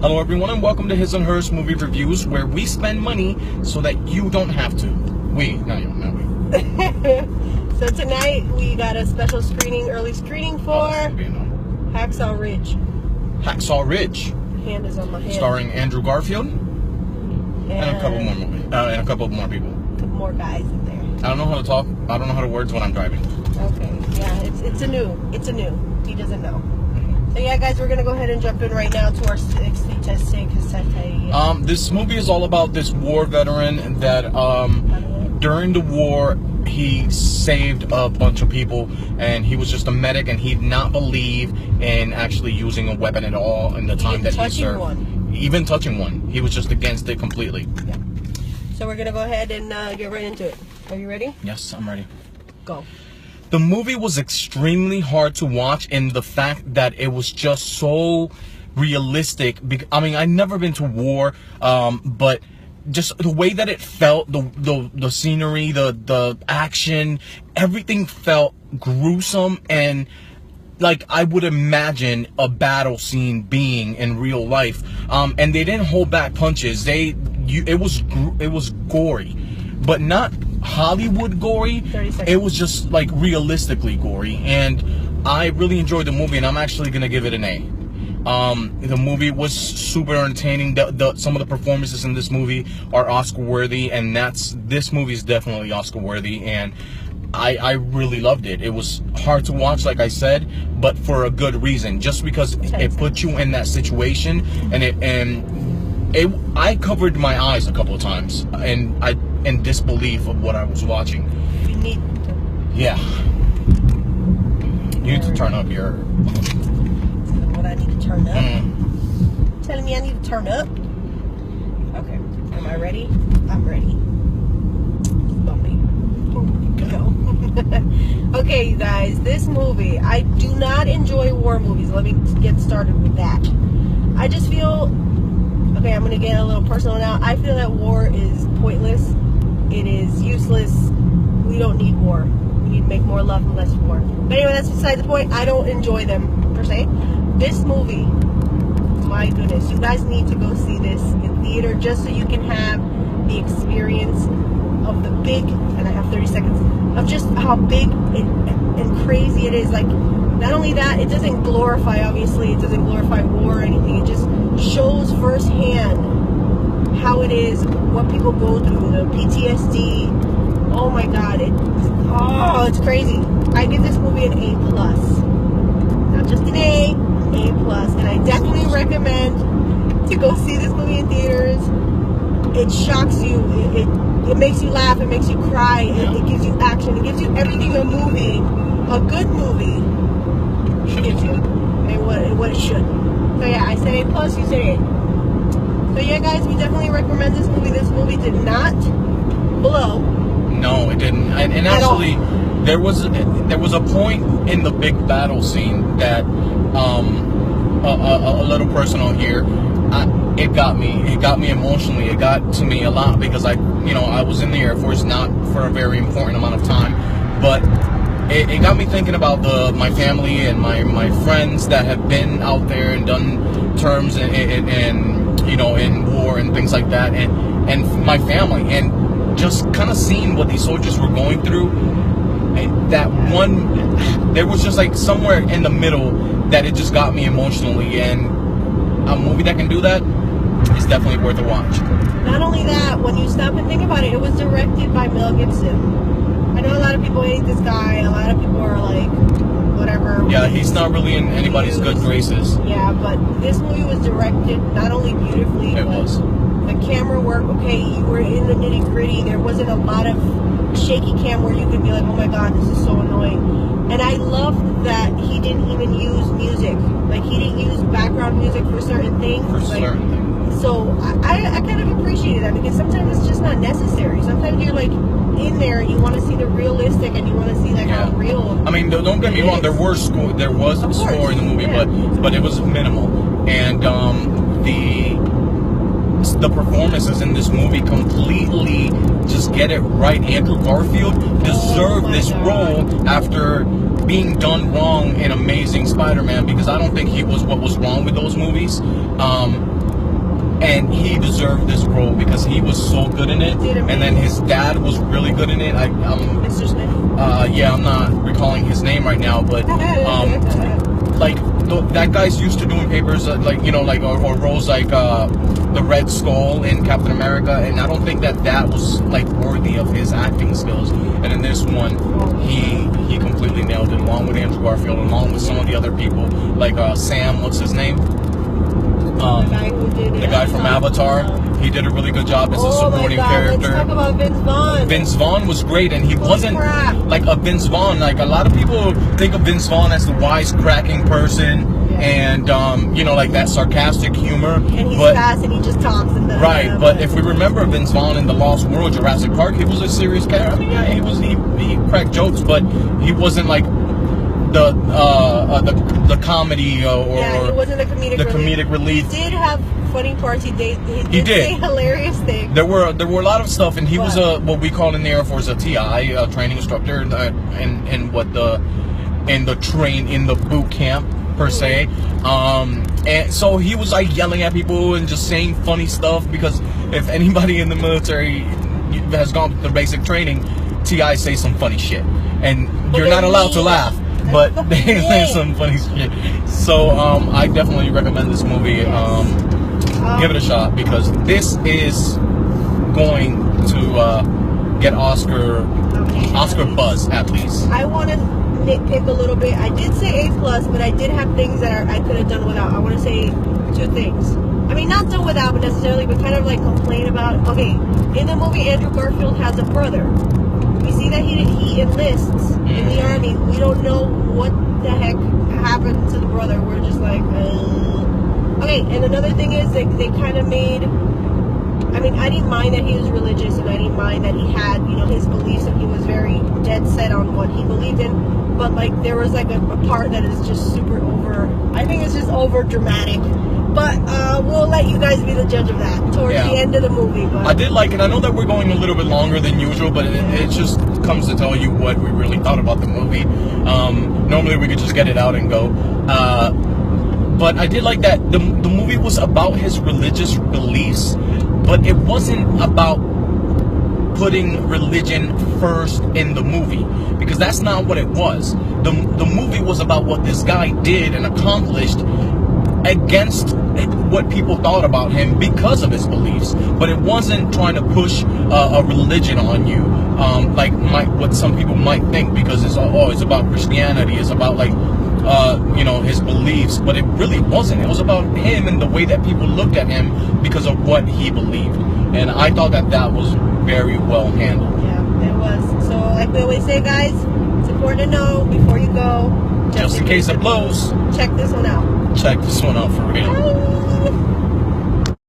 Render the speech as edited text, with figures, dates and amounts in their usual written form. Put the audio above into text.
Hello everyone and welcome to His and Hers Movie Reviews, where we spend money so that you don't have to. Not we. So tonight we got a special screening, early screening for Hacksaw Ridge. Hacksaw Ridge. Hand is on my head. Starring Andrew Garfield and a couple more movies, and a couple more people. A couple more guys in there. I don't know how to talk. I don't know how to words when I'm driving. Okay, yeah, it's a new. He doesn't know. So yeah, guys, we're gonna go ahead and jump in right now to our This movie is all about this war veteran that during the war he saved a bunch of people, and he was just a medic, and he did not believe in actually using a weapon at all in the time that he served. Even touching one, he was just against it completely. Yeah. So we're gonna go ahead and get right into it. Are you ready? Yes, I'm ready. Go. The movie was extremely hard to watch in the fact that it was just so realistic. I mean, I've never been to war, but just the way that it felt, the scenery, the action, everything felt gruesome and like I would imagine a battle scene being in real life. And they didn't hold back punches. It was gory, but not Hollywood gory. It was just like realistically gory, and I really enjoyed the movie, and I'm actually gonna give it an A. The movie was super entertaining. Some of the performances in this movie are Oscar worthy, and this movie is definitely Oscar worthy, and I really loved it. It was hard to watch, like I said, but for a good reason, just because it put you in that situation, and I covered my eyes a couple of times, and in disbelief of what I was watching. You need to. Yeah. You need to turn up your... What I need to turn up? Telling me I need to turn up? Okay. Am I ready? I'm ready. Bumpy. Go. Okay, you guys. This movie, I do not enjoy war movies. Let me get started with that. I just feel... Okay, I'm going to get a little personal now. I feel that war is pointless. It is useless. We don't need war. We need to make more love and less war. But anyway, that's beside the point. I don't enjoy them, per se. This movie, my goodness, you guys need to go see this in theater just so you can have the experience of the big, and I have 30 seconds, of just how big and crazy it is. Like, not only that, it doesn't glorify, obviously, it doesn't glorify war or anything. It just shows firsthand how it is, what people go through, the PTSD. Oh my God, it's crazy. I give this movie an A+. Not just an A+. And I definitely recommend to go see this movie in theaters. It shocks you. It makes you laugh. It makes you cry. It gives you action. It gives you everything a good movie gives you, and what it should. So yeah, I said A+, you said A. So yeah, guys, we definitely recommend this movie. This movie did not blow. No, it didn't. And actually, there was a point in the big battle scene that a little personal here. It got me emotionally. It got to me a lot because I was in the Air Force, not for a very important amount of time, but it got me thinking about my family and my friends that have been out there and done terms and in war and things like that, and my family, and just kind of seeing what these soldiers were going through. There was just like somewhere in the middle that it just got me emotionally, and a movie that can do that is definitely worth a watch. Not only that, when you stop and think about it, it was directed by Mel Gibson. I know a lot of people hate this guy. A lot of people are like, whatever. Yeah, he's not really in anybody's good graces. Yeah, but this movie was directed not only beautifully, but the camera work. Okay, you were in the nitty gritty. There wasn't a lot of shaky cam where you could be like, oh my God, this is so annoying. And I love that he didn't even use music. Like, he didn't use background music for certain things. So I kind of appreciated that, because sometimes it's just not necessary. Sometimes you're like in there and you want to see the realistic, and you want to see like how real. I mean, don't get me wrong. There was score in the movie, but it was minimal. And the performances in this movie completely get it right. Andrew Garfield deserved this role after being done wrong in Amazing Spider-Man, because I don't think he was what was wrong with those movies. And he deserved this role because he was so good in it. And then his dad was really good in it. Mr. Smith? Yeah, I'm not recalling his name right now, but like that guy's used to doing papers like, you know, like or roles like the Red Skull in Captain America, and I don't think that was like worthy of his acting skills. And in this one, he completely nailed it, along with Andrew Garfield, along with some of the other people, like Sam, what's his name? The guy from Avatar. He did a really good job as a supporting character. Let's talk about Vince Vaughn. Vince Vaughn was great, and he wasn't like a Vince Vaughn. Like a lot of people think of Vince Vaughn as the wisecracking person, and you know, like that sarcastic humor. And he's fast, and he just talks. Right, but if we remember Vince Vaughn in The Lost World, Jurassic Park, he was a serious character. I mean, yeah, he cracked jokes, but he wasn't like the comedy or he wasn't a comedic relief. He did have funny parts. He did say hilarious things. There were a lot of stuff, and he was what we call in the Air Force a TI, a training instructor, in the boot camp per se. And so he was like yelling at people and just saying funny stuff, because if anybody in the military has gone through the basic training, TI say some funny shit, and you're not allowed to laugh. But they say some funny shit. So I definitely recommend this movie. Give it a shot, because this is going to get Oscar buzz at least. I want to nitpick a little bit. I did say A+, but I did have things that I could have done without. I want to say two things. I mean, not done without, but necessarily, but kind of like complain about. Okay, in the movie, Andrew Garfield has a brother. We see that he enlists in the army. We don't know what the heck happened to the brother. We're just like, Okay, and another thing is they kind of made. I mean, I didn't mind that he was religious, and I didn't mind that he had, you know, his beliefs, and he was very dead set on what he believed in. But like, there was like a part that is just super over. I think it's just over dramatic. But we'll let you guys be the judge of that towards the end of the movie. But I did like it. I know that we're going a little bit longer than usual, but it just comes to tell you what we really thought about the movie. Normally we could just get it out and go. But I did like that the movie was about his religious beliefs, but it wasn't about putting religion first in the movie, because that's not what it was. The movie was about what this guy did and accomplished against what people thought about him because of his beliefs, but it wasn't trying to push a religion on you, like what some people might think, because it's about Christianity, it's about like you know, his beliefs, but it really wasn't. It was about him and the way that people looked at him because of what he believed, and I thought that was very well handled. Yeah, it was. So like we always say, guys, it's important to know before you go, just in case it blows, check this one out. Check this one out for real. Bye.